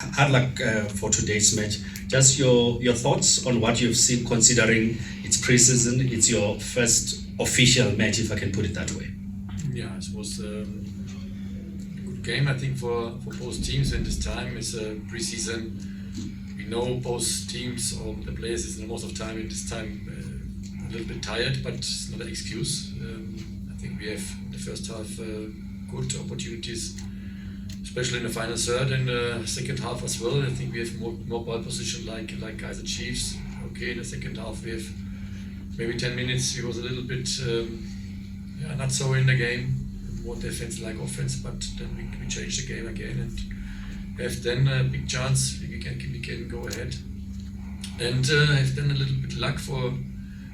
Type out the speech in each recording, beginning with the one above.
Hard luck for today's match. Just your thoughts on what you've seen, considering it's pre-season, it's your first official match, if I can put it that way. Yeah, it was a good game, I think, for both teams. And this time is pre-season. We know both teams or the players is most of the time at this time a little bit tired, but it's not an excuse. I think we have in the first half good opportunities, especially in the final third and second half as well. I think we have more ball position like Kaizer Chiefs. Okay, in the second half we have maybe 10 minutes. We was a little bit not so in the game, more defense like offense. But then we changed the game again and have then a big chance. We can go ahead and have then a little bit luck for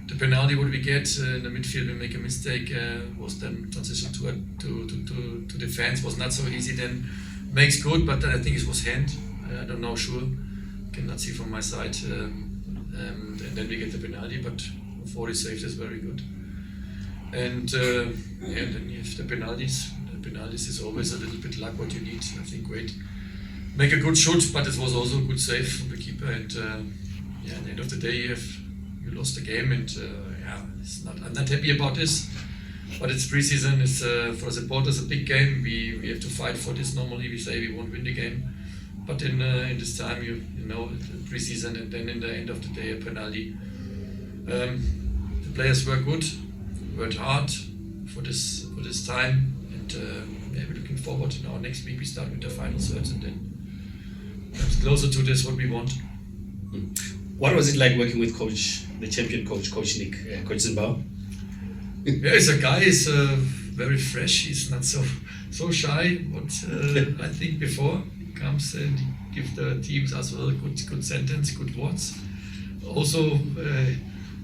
the penalty what we get in the midfield. We make a mistake. Was then transition to defense was not so easy. Then makes good, but I think it was hand. I don't know, sure. Cannot see from my side. And then we get the penalty, but 40 saved is very good. And then you have the penalties. The penalties is always a little bit luck what you need. I think make a good shot, but it was also a good save from the keeper. And at the end of the day, you lost the game, and I'm not happy about this. But it's pre-season. It's for supporters a big game. We have to fight for this. Normally we say we won't win the game, but in this time you know pre-season, and then in the end of the day a penalty. The players were good, worked hard for this time, and we're looking forward. Now next week we start with the final thirds, and then comes closer to this what we want. What was it like working with the champion coach Nick Mckenzie? Yeah, he's a guy. He's very fresh. He's not so shy. But I think before he comes and he gives the teams as well good sentence, good words. Also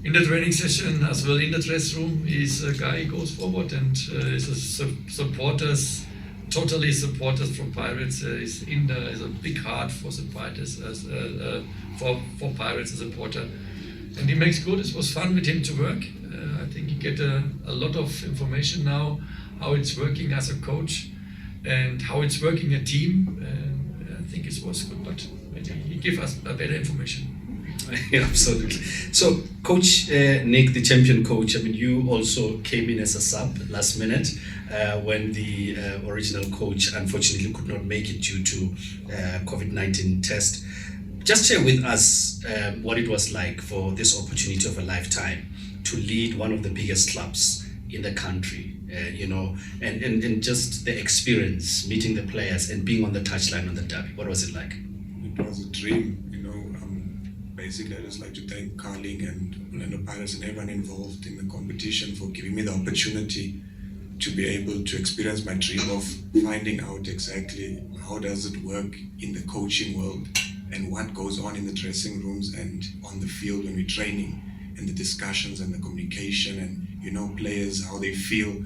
in the training session as well in the dress room, he's a guy who goes forward and is supporters. Totally supporters from Pirates. Is a big heart for the Pirates for Pirates as a supporter, and he makes good. It was fun with him to work. I think you get a lot of information now how it's working as a coach and how it's working a team. And I think it was good, but he gave us a better information. Yeah, absolutely. So, Coach Nick, the champion coach, I mean, you also came in as a sub last minute when the original coach unfortunately could not make it due to COVID-19 test. Just share with us what it was like for this opportunity of a lifetime to lead one of the biggest clubs in the country, and just the experience, meeting the players and being on the touchline on the derby. What was it like? It was a dream, Basically, I just like to thank Carling and Orlando Pirates and everyone involved in the competition for giving me the opportunity to be able to experience my dream of finding out exactly how does it work in the coaching world and what goes on in the dressing rooms and on the field when we're training, and the discussions and the communication and players, how they feel.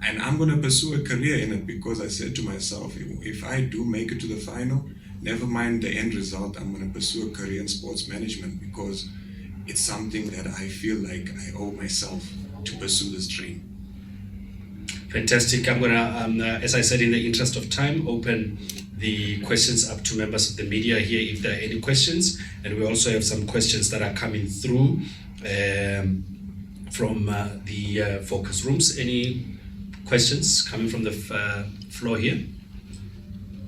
And I'm going to pursue a career in it, because I said to myself, if I do make it to the final, never mind the end result, I'm going to pursue a career in sports management, because it's something that I feel like I owe myself to pursue this dream. Fantastic. I'm going to, as I said, in the interest of time, open the questions up to members of the media here if there are any questions. And we also have some questions that are coming through from the focus rooms. Any questions coming from the floor here?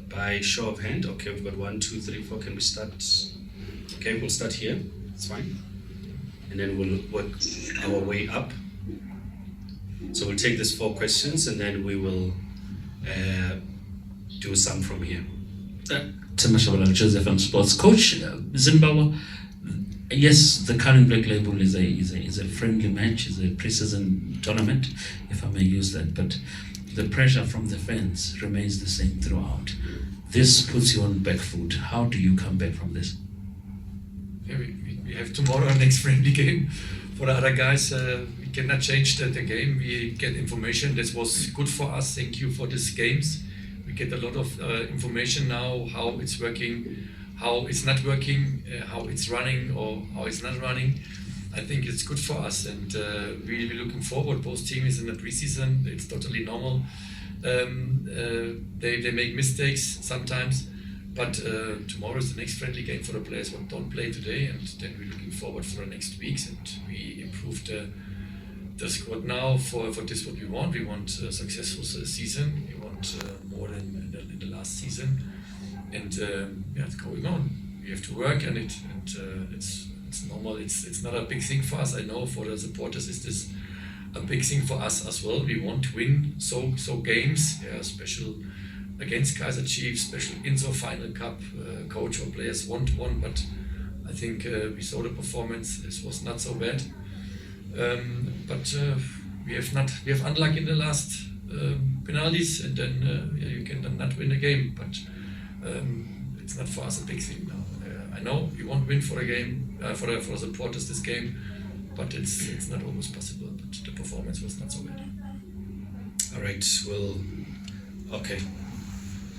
By show of hand. Okay, we've got 1, 2, 3, 4. Can we start? Okay, we'll start here. It's fine. And then we'll work our way up. So we'll take these 4 questions and then we will do some from here. Josef and Sports Coach Zinnbauer. Yes, the current Black Label is a friendly match, is a pre-season tournament, if I may use that. But the pressure from the fans remains the same throughout. This puts you on back foot. How do you come back from this? Yeah, we have tomorrow our next friendly game. For the other guys, we cannot change the game. We get information. This was good for us. Thank you for these games. We get a lot of information now, how it's working, how it's not working, how it's running or how it's not running. I think it's good for us, and we're looking forward. Both teams in the preseason, it's totally normal. They make mistakes sometimes, But tomorrow is the next friendly game for the players who don't play today, and then we're looking forward for the next weeks. And we improved the squad now for this what we want. We want a successful season. We want more than in the last season, and it's going on. We have to work on it, and it's normal. It's not a big thing for us. I know for the supporters is this a big thing for us as well. We want to win so games, special against Kaizer Chiefs, special Inzo Final Cup. Coach or players want one, but I think we saw the performance. This was not so bad. But we have unluck in the last penalties, and then you can then not win the game. But it's not for us a big thing now. I know we won't win for the game for the supporters this game, but it's not always possible. But the performance was not so bad. All right, okay,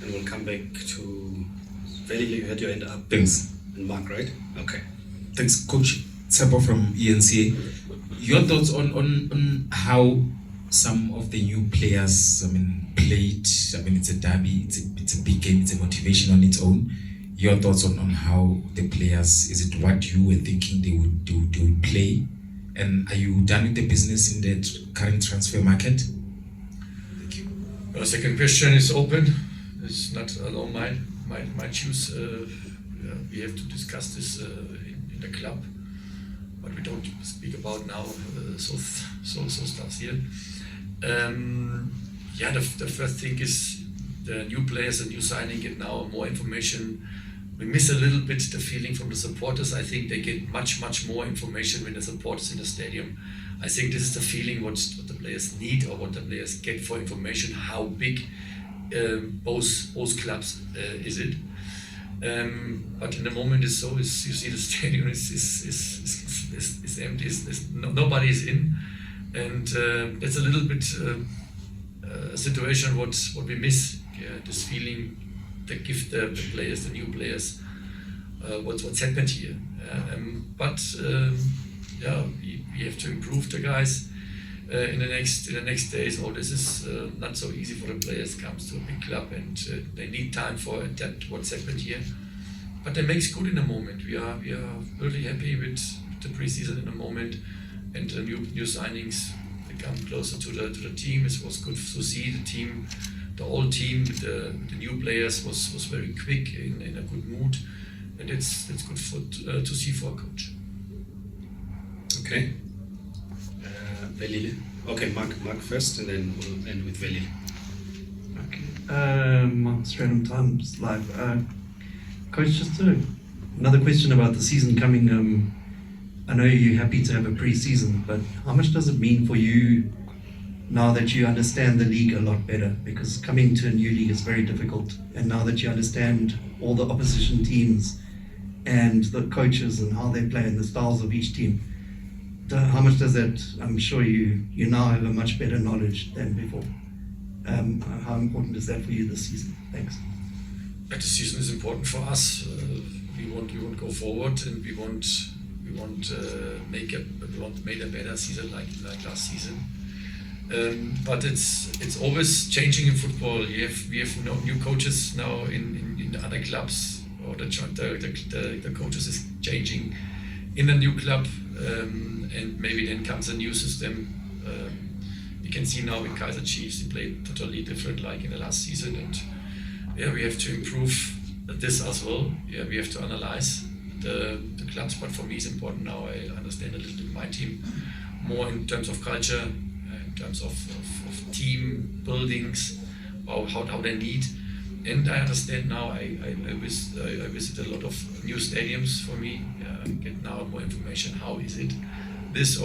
and we'll come back to Veli. You had your hand up. Thanks. And Mark, right? Okay. Thanks, Coach Tshepo from ENCA. Your thoughts on how some of the new players, played. It's a derby. It's a big game. It's a motivation on its own. Your thoughts on how the players, is it what you were thinking they would play? And are you done with the business in the current transfer market? Thank you. The second question is open. It's not alone my choose. We have to discuss this in the club, but we don't speak about now. So stuff here. The first thing is the new players, the new signing get now more information. We miss a little bit the feeling from the supporters. I think they get much more information when the supporters in the stadium. I think this is the feeling what the players need or what the players get for information. How big both clubs is it? But in the moment it's so. You see the stadium is empty. Nobody is in, and that's a little bit a situation what we miss. This feeling. They give the players, the new players, what's happened here. We have to improve the guys in the next days. This is not so easy for the players. Comes to a big club and they need time for adapt what's happened here. But they makes good in the moment. We are really happy with the preseason in the moment, and the new signings. They come closer to the team. It was good to see the team. The whole team, the new players was very quick in a good mood, and it's good to see for a coach. Okay. Veli. Okay, Mark first, and then we'll end with Veli. Okay. Straight on Times Live. Coach, just another question about the season coming. I know you're happy to have a pre-season, but how much does it mean for you now that you understand the league a lot better? Because coming to a new league is very difficult, and now that you understand all the opposition teams and the coaches and how they play and the styles of each team, how much does that, I'm sure you now have a much better knowledge than before. How important is that for you this season? Thanks. The season is important for us. We want go forward, and we want make a better season like last season. But it's always changing in football. We have new coaches now in the other clubs, or the coaches is changing in a new club, and maybe then comes a new system. You can see now in Kaizer Chiefs, they played totally different like in the last season, and we have to improve this as well. We have to analyze the clubs, but for me it's important now. I understand a little bit my team more in terms of culture, in terms of team buildings, how they need. And I understand now. I visit a lot of new stadiums for me. Get now more information. How is it? This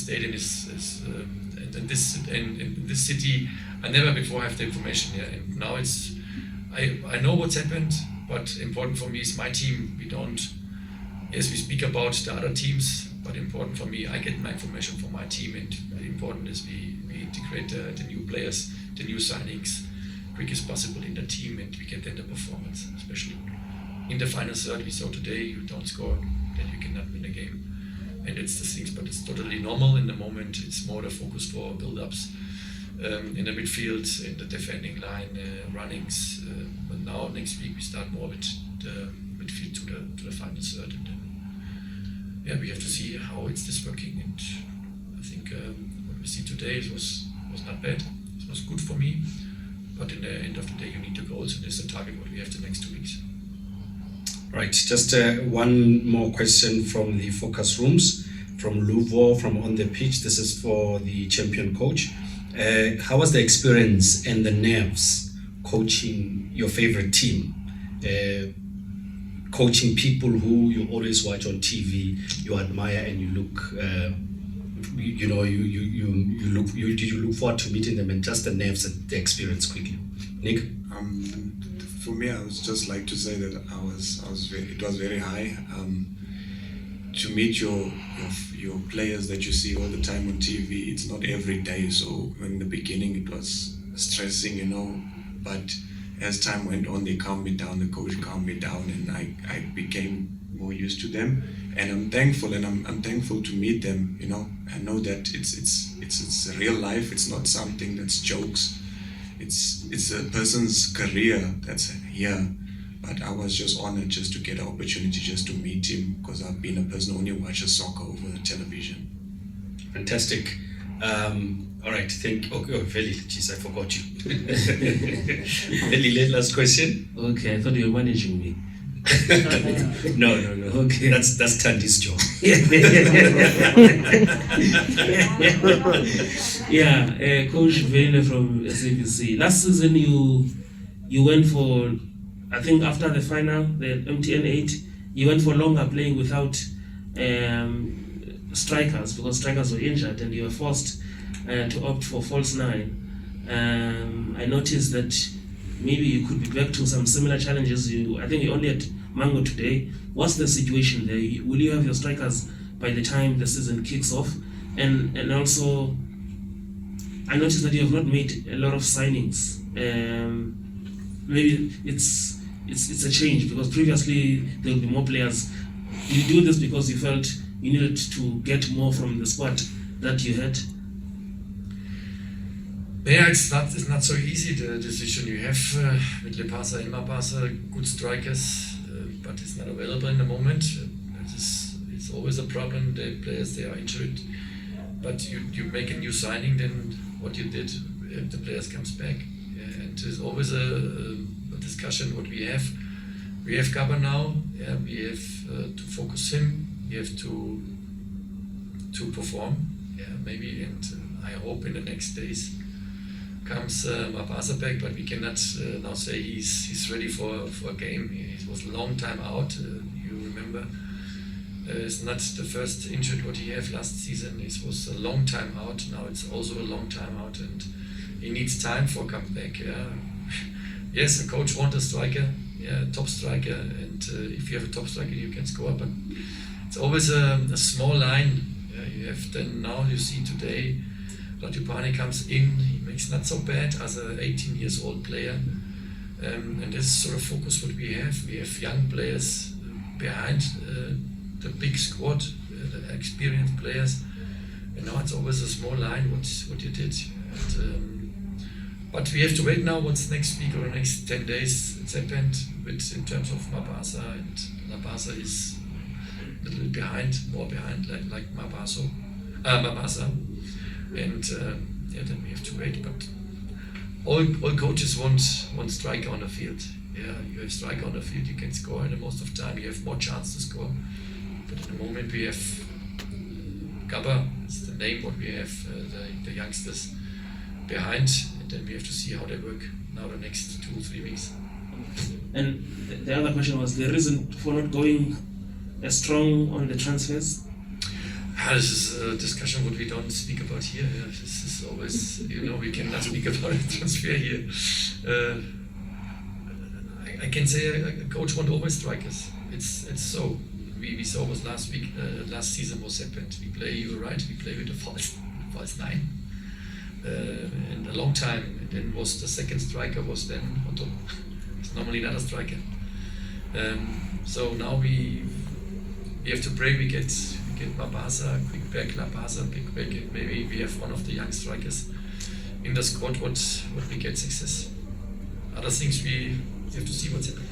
stadium is in this city. I never before have the information here, and now it's. I know what's happened, but important for me is my team. We don't. Yes, we speak about the other teams, but important for me, I get my information from my team, and important is we integrate the new players, the new signings, quick as possible in the team, and we get then the performance, especially in the final third. We saw today, you don't score, then you cannot win a game, and it's the things, but it's totally normal in the moment. It's more the focus for build-ups in the midfield, in the defending line, runnings, now next week we start more with the midfield to the final third, and then we have to see how it's this working. And I think what we see today was not bad. It was good for me, but in the end of the day you need the goals, and it's the target what we have the next 2 weeks. Right, just one more question from the focus rooms, from Luvo, from On the Pitch. This is for the champion coach. How was the experience and the nerves coaching your favorite team? Coaching people who you always watch on TV, you admire, and you look, did you look forward to meeting them, and just the nerves and the experience quickly? Nick? For me, I would just like to say that it was very high. To meet your players that you see all the time on TV, it's not every day. So in the beginning, it was stressing, but as time went on, they calmed me down. The coach calmed me down, and I became more used to them. And I'm thankful, and I'm thankful to meet them. I know that it's a real life. It's not something that's jokes. It's a person's career that's here. But I was just honored just to get an opportunity just to meet him, because I've been a person who only watches soccer over the television. Fantastic. All right, Veli, jeez, I forgot you. Veli, last question. Okay, I thought you were managing me. No. Okay. That's Tandi's job. Coach Vele from SABC. Last season you went for, I think after the final, the MTN 8, you went for longer playing without strikers, because strikers were injured, and you were forced to opt for false 9. I noticed that maybe you could be back to some similar challenges. I think you only had Mango today. What's the situation there? Will you have your strikers by the time the season kicks off? And also, I noticed that you have not made a lot of signings. Maybe it's a change, because previously there would be more players. You do this because you felt you needed to get more from the squad that you had. Yeah, it's not so easy, the decision you have with Lepasa and Mapasa, good strikers, but it's not available in the moment. It's always a problem. The players, they are injured, but you make a new signing, then what you did, the players comes back. And there's always a discussion what we have. We have Gabba now. Yeah, we have to focus him. We have to perform. Yeah, maybe, and I hope in the next days comes Mapasa back, but we cannot now say he's ready for a game. He was a long time out. You remember, it's not the first injured what he had last season. It was a long time out. Now it's also a long time out, and he needs time for comeback. Yeah. Yes, the coach wants a striker, top striker, and if you have a top striker, you can score. But it's always a small line. Yeah, you have then now you see today, Ratupani comes in. He makes not so bad as an 18 years old player, and this is sort of focus what we have. We have young players behind the big squad, the experienced players, and now it's always a small line. What you did. And, but we have to wait now what's next week or the next 10 days. It's happened in terms of Mapasa, and Mapasa is a little behind, more behind like Mapasa. And then we have to wait. But all coaches want striker on the field. Yeah, you have striker on the field, you can score, and most of the time you have more chance to score. But at the moment we have Gabba, it's the name what we have, the youngsters behind. Then we have to see how they work now the next 2-3 weeks. And the other question was the reason for not going as strong on the transfers? This is a discussion what we don't speak about here. Yeah, this is always, we cannot speak about a transfer here. I can say a coach wants always strikers. It's so. We saw was last season was happened. We play with a false 9. In a long time, and then was the second striker was then Otto. It's normally not a striker. So now we have to pray we get Mapasa, quick back, Lapasa, quick back, and maybe we have one of the young strikers in the squad. What we get success. Other things we have to see what's happening.